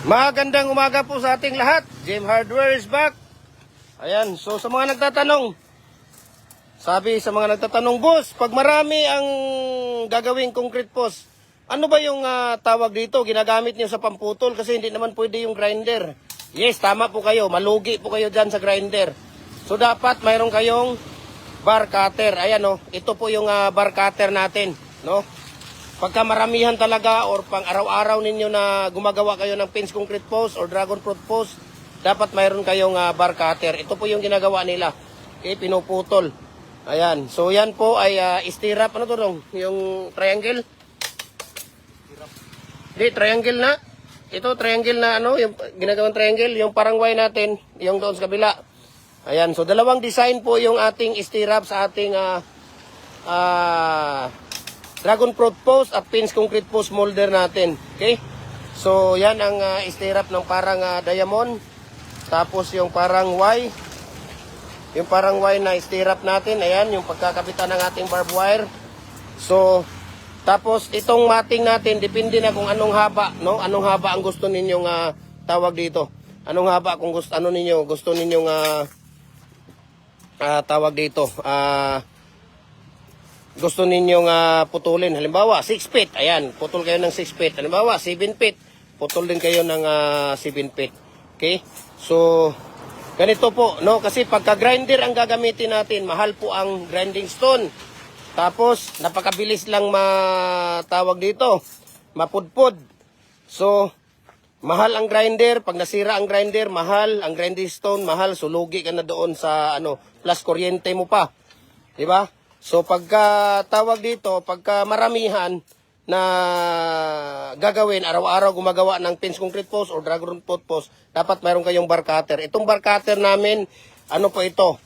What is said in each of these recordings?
Magandang umaga po sa ating lahat. Jim Hardware is back. Ayan, so sa mga nagtatanong, sabi sa mga nagtatanong, boss, pag marami ang gagawing concrete post, ano ba yung tawag dito? Ginagamit niyo sa pamputol kasi hindi naman pwede yung grinder. Yes, tama po kayo. Malugi po kayo dyan sa grinder. So dapat mayroon kayong bar cutter. Ayan o, ito po yung bar cutter natin, no? Pagka maramihan talaga or pang araw-araw ninyo na gumagawa kayo ng pins concrete post or dragon fruit post, dapat mayroon kayong bar cutter. Ito po yung ginagawa nila. Okay, pinuputol. Ayan. So yan po ay stirrup. Ano to dong? Yung triangle? Di, triangle na. Ito, triangle na ano, yung ginagawang triangle. Yung parang Y natin, yung doon sa kabila. Ayan. So dalawang design po yung ating stirrup sa ating dragon fruit post at pins concrete post molder natin. Okay? So, yan ang stirrup ng parang diamond. Tapos yung parang Y. Yung parang Y na stirrup natin. Ayan, yung pagkakabitan ng ating barbed wire. So, tapos itong mating natin, depende na kung anong haba, no? Anong haba ang gusto ninyong tawag dito. Anong haba kung gusto ninyong tawag dito. Gusto ninyong putulin. Halimbawa, 6 feet. Ayan, putol kayo ng 6 feet. Halimbawa, 7 feet. Putol din kayo ng 7 feet. Okay? So, ganito po, no? Kasi pagka grinder ang gagamitin natin, mahal po ang grinding stone. Tapos, napakabilis lang matawag dito. Mapudpud. So, mahal ang grinder. Pag nasira ang grinder, mahal. Ang grinding stone, mahal. Sulugi ka na doon sa, plus kuryente mo pa. Diba? So pagka tawag dito, pagka maramihan na gagawin, araw-araw gumagawa ng pins concrete post or dragon fruit post, dapat mayroon kayong bar cutter. Itong bar cutter namin, ano po ito?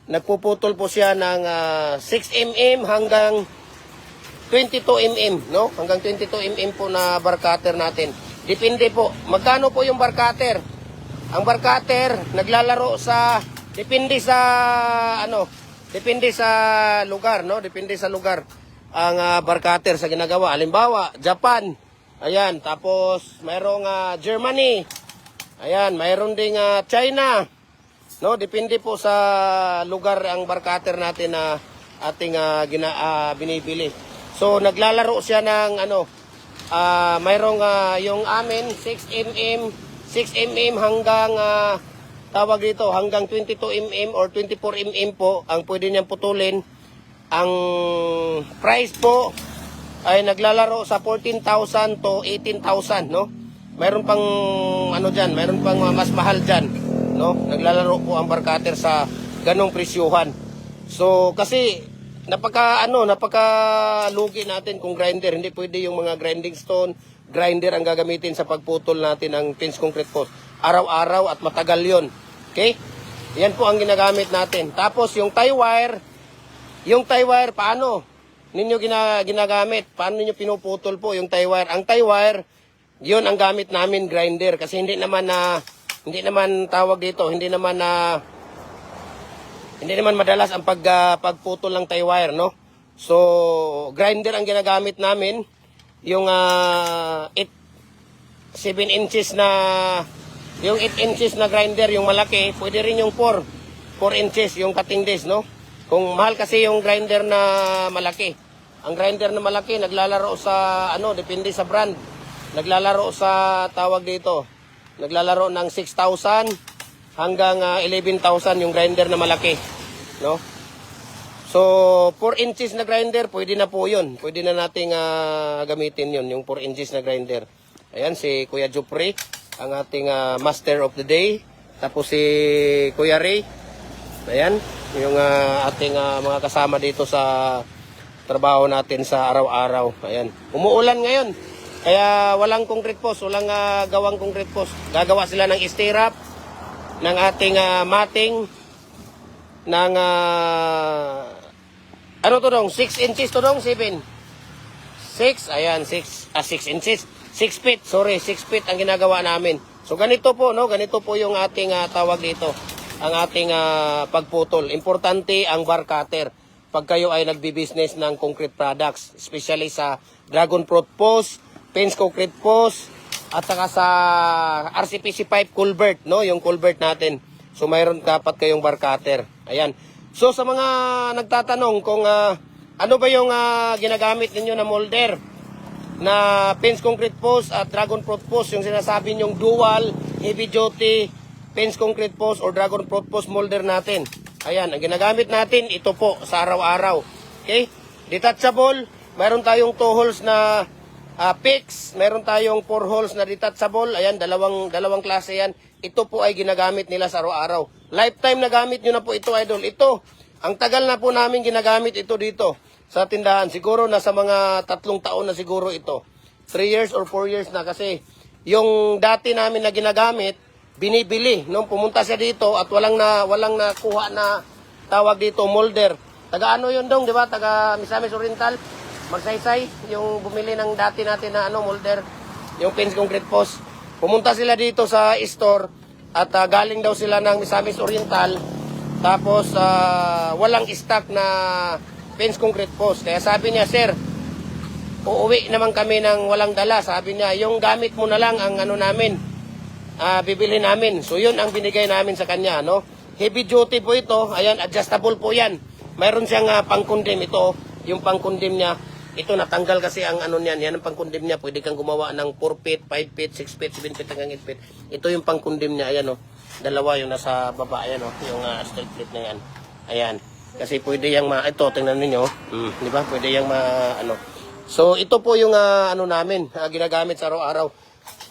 Nagpuputol po siya ng 6 mm hanggang 22 mm, no? Hanggang 22 mm po na bar cutter natin. Depende po. Magkano po yung bar cutter? Ang bar cutter, naglalaro sa, depende sa lugar, no? Depende sa lugar ang bar cutter sa ginagawa. Halimbawa, Japan. Ayan, tapos mayroong Germany. Ayan, mayroon ding China. No, depende po sa lugar ang bar cutter natin na ating binibili. So naglalaro siya ng mayroong yung amin 6 mm hanggang tawag dito, hanggang 22 mm or 24 mm po ang pwede niyang putulin. Ang price po ay naglalaro sa 14,000 to 18,000, no? Mayroon pang diyan, mayroon pang mas mahal diyan, no? Naglalaro po ang bar cutter sa ganong presyuhan. So kasi napaka-lugi natin kung grinder. Hindi pwede yung mga grinding stone, grinder ang gagamitin sa pagputol natin ng pins concrete post. Araw-araw at matagal yon. Okay? Yan po ang ginagamit natin. Tapos yung tie wire, paano ninyo ginagamit? Paano ninyo pinuputol po yung tie wire? Ang tie wire, yun ang gamit namin grinder. Kasi hindi naman tawag dito, hindi naman madalas ang pagputol ng tie wire, no? So, grinder ang ginagamit namin. Yung 7 inches na grinder, yung malaki, pwede rin yung 4 inches yung cutting disc, no? Kung mahal kasi yung grinder na malaki. Ang grinder na malaki, naglalaro sa, depende sa brand. Naglalaro sa, tawag dito, naglalaro ng 6,000 hanggang 11,000 yung grinder na malaki, no? So, 4 inches na grinder, pwede na po yun. Pwede na nating gamitin yun, yung 4 inches na grinder. Ayan, si Kuya Jupri, ang ating master of the day. Tapos si Kuya Ray. Ayan, yung ating mga kasama dito sa trabaho natin sa araw-araw. Ayan, umuulan ngayon. Kaya walang concrete post, walang gawang concrete post. Gagawa sila ng stirrup, ng ating mating, ng ano to dong? 6 inches to dong? 7? 6? Ayan, 6 inches. 6 feet, sorry, 6 feet ang ginagawa namin. So ganito po, no? Ganito po yung ating tawag dito, ang ating pagputol. Importante ang bar cutter pag kayo ay nagbi-business ng concrete products, especially sa dragon fruit post, pins concrete post, at saka sa RCPC pipe culvert, no? Yung culvert natin. So mayroon dapat kayong bar cutter. Ayan. So sa mga nagtatanong kung ano ba yung ginagamit ninyo na molder na fence concrete post at dragon fruit post, yung sinasabi nyong dual heavy duty fence concrete post or dragon fruit post molder natin. Ayan, ang ginagamit natin ito po sa araw-araw. Okay? Detachable, mayroon tayong 2 holes na fix, mayroon tayong 4 holes na detachable. Ayan, dalawang klase yan. Ito po ay ginagamit nila sa araw-araw. Lifetime na gamit nyo na po ito, idol. Ito, ang tagal na po namin ginagamit ito dito sa tindahan. Siguro nasa mga 3 taon na siguro ito. 3 years or 4 years na kasi yung dati namin na ginagamit, binibili. Nung pumunta siya dito at walang nakuha na tawag dito, molder. Taga ano yun dong, di ba? Taga Misamis Oriental, Magsaysay, yung bumili ng dati natin na molder, yung fence concrete post. Pumunta sila dito sa store at galing daw sila ng Misamis Oriental. Tapos walang stock na fence concrete post. Kaya sabi niya, sir, uuwi naman kami ng walang dala. Sabi niya, yung gamit mo na lang ang namin, bibili namin. So yun ang binigay namin sa kanya, no? Heavy duty po ito. Ayan, adjustable po yan. Mayroon siyang pang-condemn ito, yung pang-condemn niya. Ito natanggal kasi ang niyan, yan ang pang-condemn niya. Pwede kang gumawa ng 4 feet, 5 feet, 6 feet, 7 feet hanggang 8 feet. Ito yung pang-condemn niya, ayan oh. Dalawa yung nasa baba, ayan oh, yung steel plate na yan. Ayan. Kasi pwede yang ito, tingnan niyo, di ba? Pwede yang So ito po yung namin, ginagamit sa araw-araw.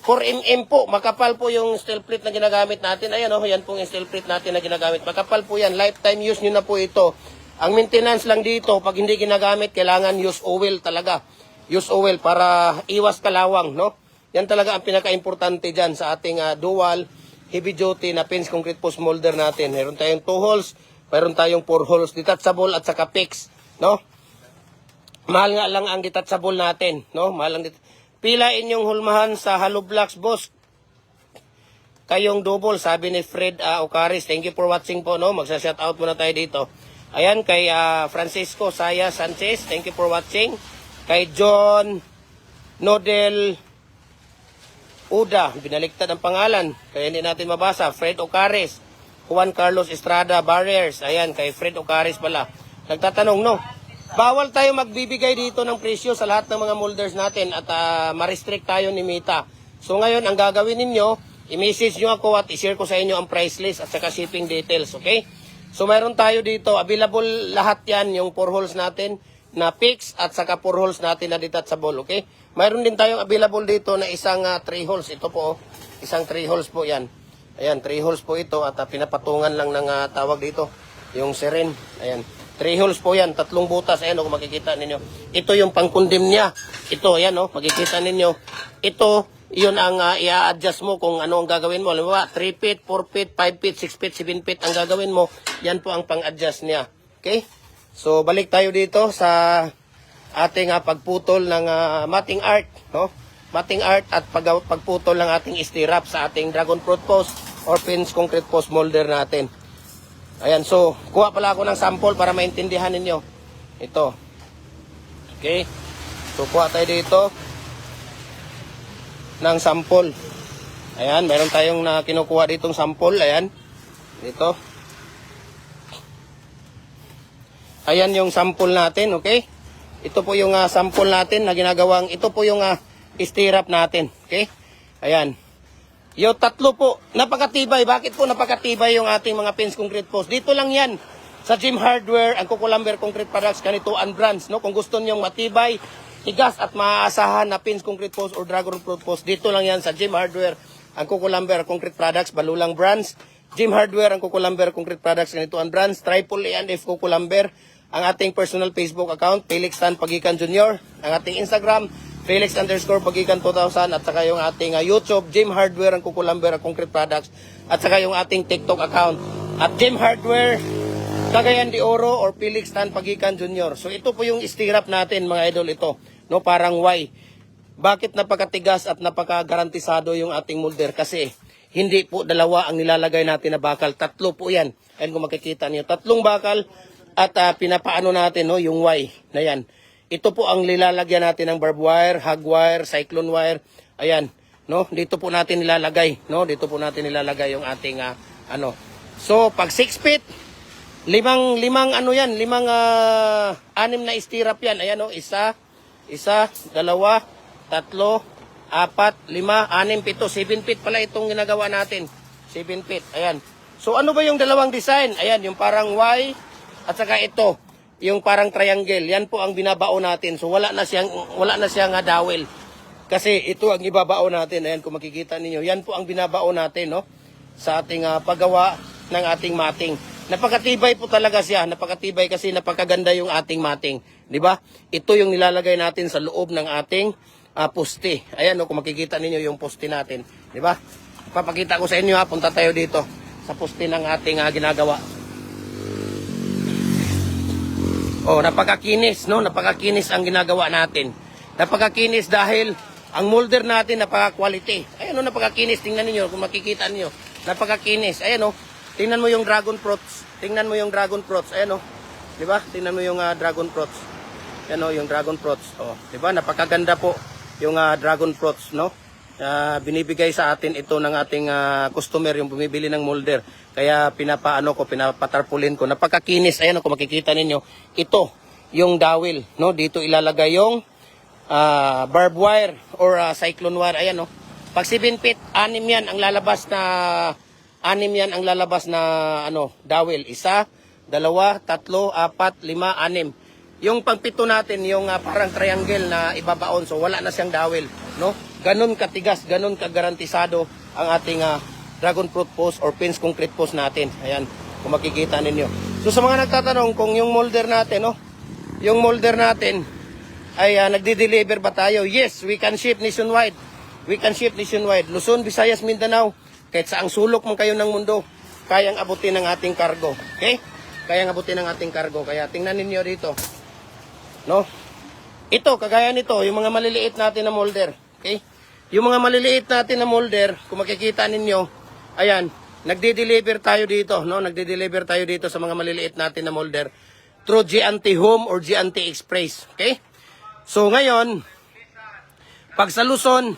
4mm po, makapal po yung steel plate na ginagamit natin. Ayan oh, yan pong steel plate natin na ginagamit. Makapal po yan, lifetime use nyo na po ito. Ang maintenance lang dito, pag hindi ginagamit, kailangan use oil talaga. Use oil para iwas kalawang, no? Yan talaga ang pinaka-importante dyan sa ating dual heavy duty na fence concrete post molder natin. Meron tayong 2 holes, meron tayong 4 holes, detachable at saka fix, no? Mahal nga lang ang detachable natin, no? Mahal ang pila inyong hulmahan sa hollow blocks, boss. Kayong double, sabi ni Fred Ocaris. Thank you for watching po, no? Magsa-shoutout muna tayo dito. Ayan, kay Francisco Saya Sanchez, thank you for watching. Kay John Nodel Uda, binaliktad ang pangalan, kaya hindi natin mabasa. Fred Ocaris, Juan Carlos Estrada Barriers, ayan, kay Fred Ocaris pala. Nagtatanong, no? Bawal tayo magbibigay dito ng presyo sa lahat ng mga molders natin at ma-restrict tayo ni Mita. So ngayon, ang gagawin ninyo, i-message nyo ako at i-share ko sa inyo ang price list at saka shipping details, okay? So mayroon tayo dito, available lahat yan, yung 4 holes natin na fix at saka 4 holes natin na detachable, okay? Mayroon din tayong available dito na isang 3 holes, ito po, isang 3 holes po yan. Ayan, 3 holes po ito at pinapatungan lang ng tawag dito, yung siren, ayan. 3 holes po yan, 3 butas, ayan kung makikita ninyo. Ito yung pang-condemn niya, ito, ayan makikita ninyo. Ito, yun ang i-adjust mo kung ano ang gagawin mo. Alam mo ba, 3 feet, 4 feet, 5 feet, 6 feet, 7 feet ang gagawin mo. Yan po ang pang-adjust niya. Okay? So, balik tayo dito sa ating pagputol ng matting art. No? Matting art at pagputol ng ating stirrup sa ating dragon fruit post or fence concrete post molder natin. Ayan, so, kuha pala ako ng sample para maintindihan ninyo. Ito. Okay? So, kuha tayo dito ng sample. Ayan, meron tayong kinukuha ditong sample. Ayan, dito. Ayan yung sample natin, okay? Ito po yung sample natin na ginagawang, ito po yung stirrup natin, okay? Ayan. Yung 3 po, napakatibay. Bakit po napakatibay yung ating mga fence concrete post? Dito lang yan. Sa Gym Hardware, ang Kukulamber Concrete Products, ganito ang brands, no? Kung gusto nyo matibay, tigas at maaasahan na pins concrete post or dragon fruit post, dito lang yan sa Gym Hardware, ang Kukulamber Concrete Products, Balulang Brands. Gym Hardware, ang Kukulamber Concrete Products, ganito ang brands. Triple A&F Kukulamber, ang ating personal Facebook account, Felix Tan Pagikan Jr., ang ating Instagram, Felix_Pagikan 2000, at saka yung ating YouTube, Gym Hardware, ang Kukulamber, ang Concrete Products, at saka yung ating TikTok account. At Gym Hardware, Cagayan de Oro or Felix Tan Pagikan Jr. So ito po yung stirrup natin, mga idol, ito. No, parang Y. Bakit napakatigas at napakagarantisado yung ating molder? Kasi hindi po dalawa ang nilalagay natin na bakal. 3 po yan. Ayan kung makikita niyo. 3 bakal at pinapaano natin, no, yung Y na yan. Ito po ang nilalagyan natin ng barbed wire, hog wire, cyclone wire. Ayan. no? Dito po natin nilalagay, no? Dito po natin nilalagay yung ating ano. So, pag 6 feet, limang ano yan, anim na stirrup yan. Ayan, no? Isa, dalawa, tatlo, apat, lima, anim, pito, 7 feet pala itong ginagawa natin. 7 feet, ayan. So, ano ba yung dalawang design? Ayan, yung parang Y, at saka ito, yung parang triangle. Yan po ang binabao natin. So, wala na siyang dowel. Kasi ito ang ibabao natin. Ayan, kung makikita ninyo. Yan po ang binabao natin, no? Sa ating paggawa ng ating mating. Napakatibay po talaga siya. Napakatibay kasi napakaganda yung ating mating. Di ba? Ito yung nilalagay natin sa loob ng ating poste. Ayan, no, kung makikita ninyo yung poste natin. Di ba? Papakita ko sa inyo punta tayo dito sa poste ng ating ginagawa. Oh, napakakinis, no? Napakakinis ang ginagawa natin. Napakakinis dahil ang molder natin napaka-quality. Ayan, no, napakakinis. Tingnan niyo kung makikita niyo. Napakakinis. Ayan, no. Tingnan mo yung dragon fruits. Tingnan mo yung dragon fruits. Ayan, no. 'Di ba? Tingnan mo yung dragon fruits. Ayan, no, yung dragon fruits. Oh, 'di ba? Napakaganda po yung dragon fruits, no? Binibigay sa atin ito ng ating customer yung bumibili ng molder. Kaya pinapatarpulin ko. Napakakinis. Ayan, kung makikita ninyo, ito yung dowel, no? Dito ilalagay yung barbed wire or cyclone wire. Ayan, no? Pag 7 feet, anim yan ang lalabas na ano, dowel. Isa, dalawa, tatlo, apat, lima, anim. Yung pangpito natin, yung parang triangle na ibabaon, so wala na siyang dowel, no? Ganon katigas, ganon kagarantisado ang ating dragon fruit post or pins concrete post natin. Ayan, kung makikita ninyo. So sa mga nagtatanong kung yung molder natin, no? Yung molder natin ay nagde-deliver ba tayo? Yes, we can ship nationwide. We can ship nationwide. Luzon, Visayas, Mindanao, kahit saang sulok man kayo ng mundo, kayang abutin ng ating cargo. Okay? Kayang abutin ng ating cargo. Kaya tingnan ninyo dito. No? Ito, kagaya nito, yung mga maliliit natin na molder. Okay? Yung mga maliliit natin na molder, kung makikita ninyo, ayan, nagde-deliver tayo dito, no? Nagde-deliver tayo dito sa mga maliliit natin na molder through G&T Home or G&T Express. Okay? So ngayon, pag sa Luzon,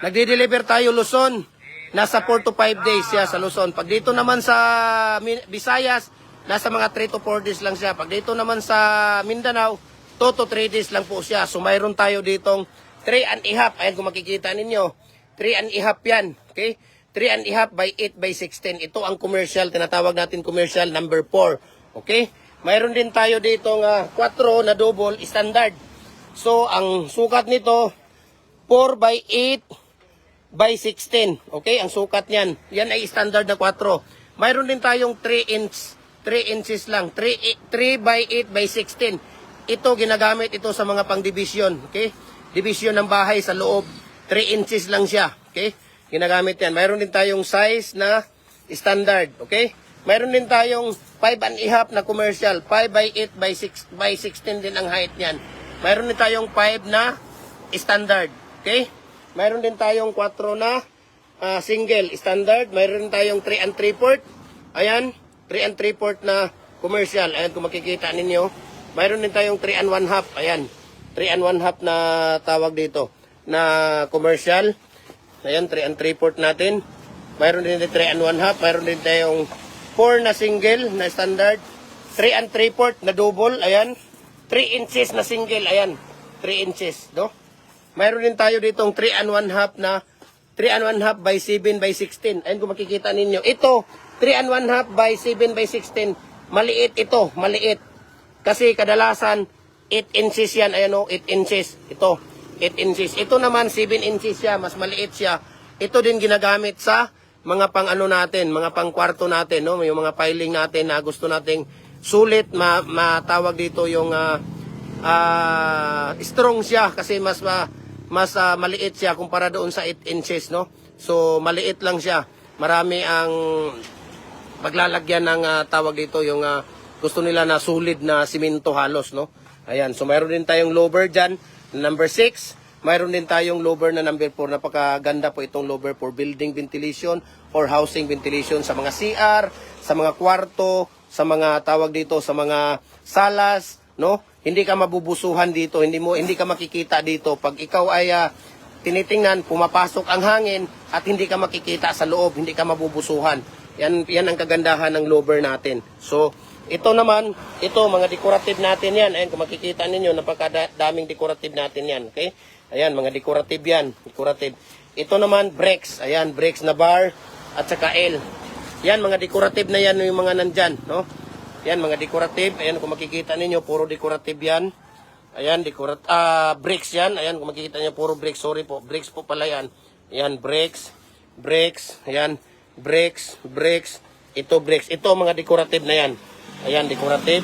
nagde-deliver tayo Luzon, nasa 4 to 5 days siya sa Luzon. Pag dito naman sa Visayas, nasa mga 3 to 4 days lang siya. Pag dito naman sa Mindanao, 2 to 3 days lang po siya. So mayroon tayo ditong 3 and a half. Ayan kung makikita ninyo. 3 and a half yan. Okay? 3 and a half by 8 by 16. Ito ang commercial. Tinatawag natin commercial number 4. Okay? Mayroon din tayo ditong 4 na double standard. So ang sukat nito 4 by 8 by 16. Okay? Ang sukat niyan. Yan ay standard na 4. Mayroon din tayong 3 inches lang. 3 by 8 by 16. Ito, ginagamit ito sa mga pang-division. Okay? Division ng bahay sa loob. 3 inches lang siya. Okay? Ginagamit yan. Mayroon din tayong size na standard. Okay? Mayroon din tayong 5 and a half na commercial. 5 by 8 by 16 din ang height niyan. Mayroon din tayong 5 na standard. Okay? Mayroon din tayong 4 na single standard. Mayroon din tayong 3 and 3/4. Ayan. 3 and 3/4 na commercial. Ayan kung makikita ninyo. Mayroon din tayong 3 and 1/2. Ayan. 3 and 1/2 na tawag dito. Na commercial. Ayan. 3 and 3/4 natin. Mayroon din 3 and 1/2. Mayroon din tayong 4 na single na standard. 3 and 3/4 na double. Ayan. 3 inches na single. Ayan. 3 inches. No? Mayroon din tayo ditong 3 and 1/2 na 3 and 1/2 by 7 by 16. Ayan kung makikita ninyo. Ito, 3 and 1/2 by 7 by 16. Maliit ito. Maliit. Kasi kadalasan 8 inches yan. Ayan o, 8 inches. Ito, 8 inches. Ito naman 7 inches siya. Mas maliit siya. Ito din ginagamit sa mga pang ano natin, mga pang kwarto natin, no? Yung mga piling natin na gusto nating sulit, matawag dito yung strong siya kasi mas maliit siya kumpara doon sa 8 inches, no? So maliit lang siya. Marami ang paglalagyan ng tawag dito yung gusto nila na solid na simento halos, no? Ayan, so mayroon din tayong lower dyan, number 6. Mayroon din tayong lower na number 4. Napakaganda po itong lower for building ventilation or housing ventilation sa mga CR, sa mga kwarto, sa mga tawag dito, sa mga salas, no? Hindi ka mabubusuhan dito, hindi ka makikita dito. Pag ikaw ay tinitingnan, pumapasok ang hangin at hindi ka makikita sa loob, hindi ka mabubusuhan. Yan ang kagandahan ng louver natin. So, ito naman, ito mga decorative natin yan. Ayan, kung makikita ninyo, napakadaming decorative natin yan. Okay? Ayan, mga decorative yan. Decorative. Ito naman, brakes. Ayan, brakes na bar at saka L. Yan, mga decorative na yan yung mga nandyan. No? Yan, mga decorative. Ayan, kung makikita ninyo, puro decorative yan. Ayan, brakes yan. Ayan, kung makikita niyo, puro brakes. Sorry po, brakes po pala yan. Ayan, brakes. Ayan, brakes. Ito, brakes. Ito, mga decorative na yan. Ayan, decorative.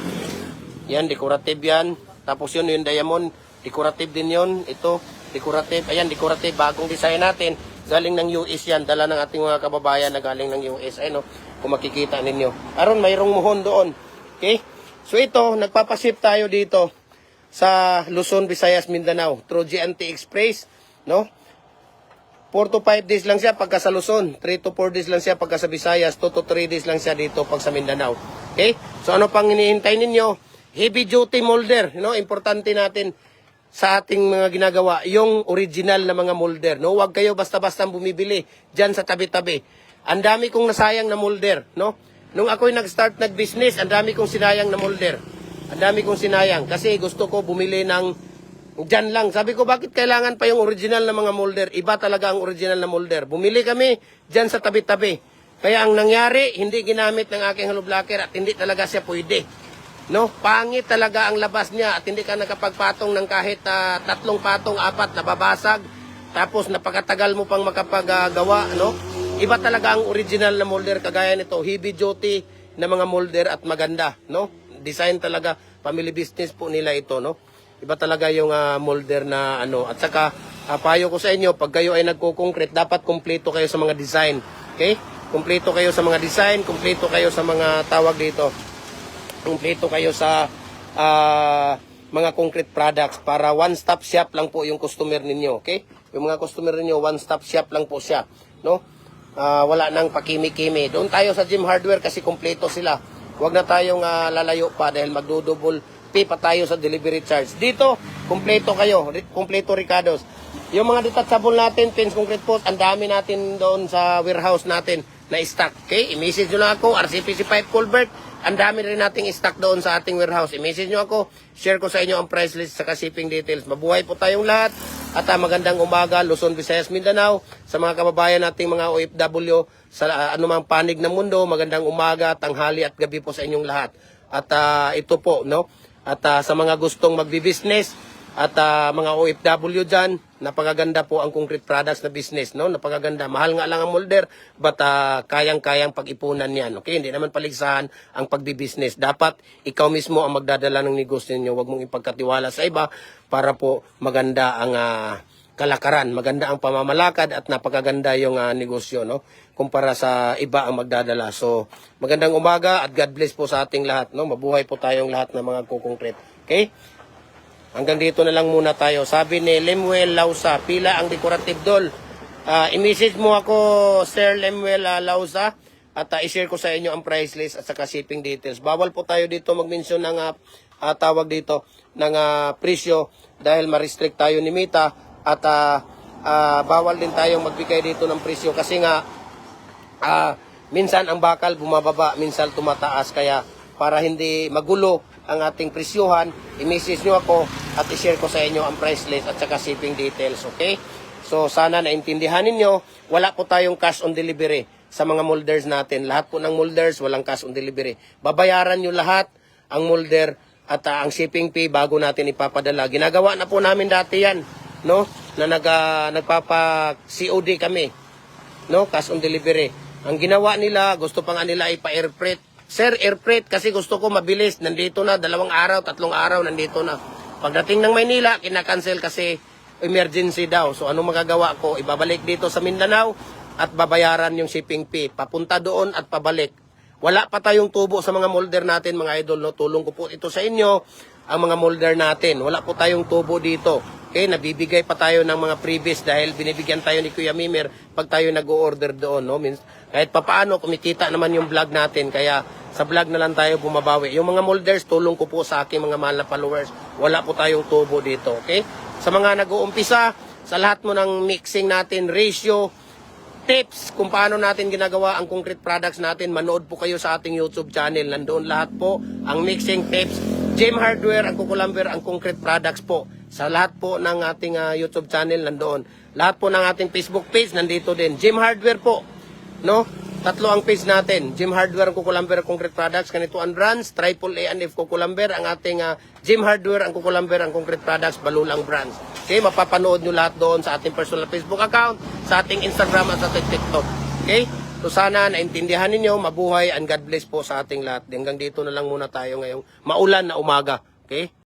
Yan, decorative yan. Tapos yun, yung diamond. Decorative din yun. Ito, decorative. Ayan, decorative. Bagong design natin. Galing ng US yan. Dala ng ating mga kababayan na galing ng US. Ayun, kung makikita ninyo. Aron, mayroong muhon doon. Okay? So ito, nagpapaship tayo dito sa Luzon, Visayas, Mindanao through GNT Express, no? 4 to 5 days lang siya pagka sa Luzon, 3 to 4 days lang siya pagka sa Visayas, 2 to 3 days lang siya dito pag sa Mindanao. Okay? So ano pang hinihintay ninyo? Heavy duty molder, no? Importante natin sa ating mga ginagawa, yung original na mga molder, no? Huwag kayo basta-basta bumibili diyan sa tabi-tabi. Ang dami kong nasayang na molder, no? Nung ako'y nag-start nag-business, ang dami kong sinayang na molder. Ang dami kong sinayang kasi gusto ko bumili ng dyan lang. Sabi ko, bakit kailangan pa yung original na mga molder? Iba talaga ang original na molder. Bumili kami dyan sa tabi-tabi. Kaya ang nangyari, hindi ginamit ng aking hollow blocker at hindi talaga siya pwede. No? Pangit talaga ang labas niya at hindi ka nakapagpatong ng kahit 3 patong, 4, nababasag. Tapos napakatagal mo pang makapagawa. No? Iba talaga ang original na molder kagaya nito. Heavy duty na mga molder at maganda. No? Design talaga, family business po nila ito, no? Iba talaga yung molder na ano. At saka, payo ko sa inyo, pag kayo ay nagko-concrete, dapat kumpleto kayo sa mga design. Okay? Kumpleto kayo sa mga design, kumpleto kayo sa mga tawag dito. Kumpleto kayo sa mga concrete products para one-stop shop lang po yung customer ninyo, okay? Yung mga customer ninyo, one-stop shop lang po siya, no? Wala nang pakimi-kimi. Doon tayo sa Gym Hardware kasi kumpleto sila. Huwag na tayong lalayo pa dahil magdudouble pay pa tayo sa delivery charge. Dito, kumpleto kayo. Kumpleto Ricardos. Yung mga detachable natin, pins, concrete post, ang dami natin doon sa warehouse natin na stock. Okay? I-message nyo lang ako, RCPC Pipe Culvert. Ang dami rin nating stock doon sa ating warehouse. I-message nyo ako, share ko sa inyo ang price list sa shipping details. Mabuhay po tayong lahat. At magandang umaga, Luzon, Visayas, Mindanao. Sa mga kababayan nating mga OFW, sa anumang panig ng mundo, magandang umaga, tanghali at gabi po sa inyong lahat. At ito po, no? At sa mga gustong magbi-business at mga OFW dyan, napakaganda po ang concrete products na business, no? Napakaganda. Mahal nga lang ang molder, but kayang-kayang pag-ipunan yan. Okay? Hindi naman paligsahan ang pagbi-business. Dapat ikaw mismo ang magdadala ng negosyo niyo. Huwag mong ipagkatiwala sa iba para po maganda ang kalakaran, maganda ang pamamalakad at napakaganda yung negosyo, no? Kumpara sa iba ang magdadala. So, magandang umaga at God bless po sa ating lahat, no? Mabuhay po tayong lahat ng mga kukonkret. Okay? Hanggang dito na lang muna tayo. Sabi ni Lemuel Lausa, pila ang decorative doll. I-message mo ako, Sir Lemuel Lausa, at i-share ko sa inyo ang price list at saka shipping details. Bawal po tayo dito mag-mention ng tawag dito ng presyo dahil ma-restrict tayo ni Mita at bawal din tayong magbigay dito ng presyo kasi nga minsan ang bakal bumababa, minsan tumataas, kaya para hindi magulo ang ating presyuhan, i-message nyo ako at i-share ko sa inyo ang price list at saka shipping details, okay? So sana naintindihan ninyo, wala po tayong cash on delivery sa mga molders natin. Lahat po ng molders walang cash on delivery. Babayaran nyo lahat ang molder at ang shipping fee bago natin ipapadala. Ginagawa na po namin dati yan, no? Na nagpapa-COD kami, no? Cash on delivery. Ang ginawa nila, gusto pa nga nila ipa-air freight. Sir, air freight kasi gusto ko mabilis. Nandito na, 2 araw, 3 araw, nandito na. Pagdating ng Maynila, kinakancel kasi emergency daw. So ano magagawa ko? Ibabalik dito sa Mindanao at babayaran yung shipping fee. Papunta doon at pabalik. Wala pa tayong tubo sa mga molder natin, mga idol. No? Tulong ko po ito sa inyo, ang mga molder natin. Wala po tayong tubo dito. Okay, nabibigay pa tayo ng mga previous dahil binibigyan tayo ni Kuya Mimer pag tayo nag-o-order doon. No? Kahit papaano, kumikita naman yung vlog natin. Kaya sa vlog na lang tayo bumabawi. Yung mga molders, tulong ko po sa aking mga mahal na followers. Wala po tayong tubo dito. Okay? Sa mga nag-uumpisa, sa lahat mo ng mixing natin, ratio, tips kung paano natin ginagawa ang concrete products natin, manood po kayo sa ating YouTube channel. Nandoon lahat po ang mixing tips, Gem Hardware, ang kukulamber, ang concrete products po. Sa lahat po ng ating YouTube channel nandoon. Lahat po ng ating Facebook page nandito din. Gem Hardware po, no? Tatlo ang page natin. Gem Hardware, ang kukulamber, concrete products, ganito ang brands, Triple A and F kukulamber, ang ating Gem Hardware, ang kukulamber, ang concrete products, Balulang brands. Okay, mapapanood nyo lahat doon sa ating personal Facebook account, sa ating Instagram at sa ating TikTok. Okay? So sana naintindihan ninyo, mabuhay and God bless po sa ating lahat. Hanggang dito na lang muna tayo ngayong maulan na umaga. Okay?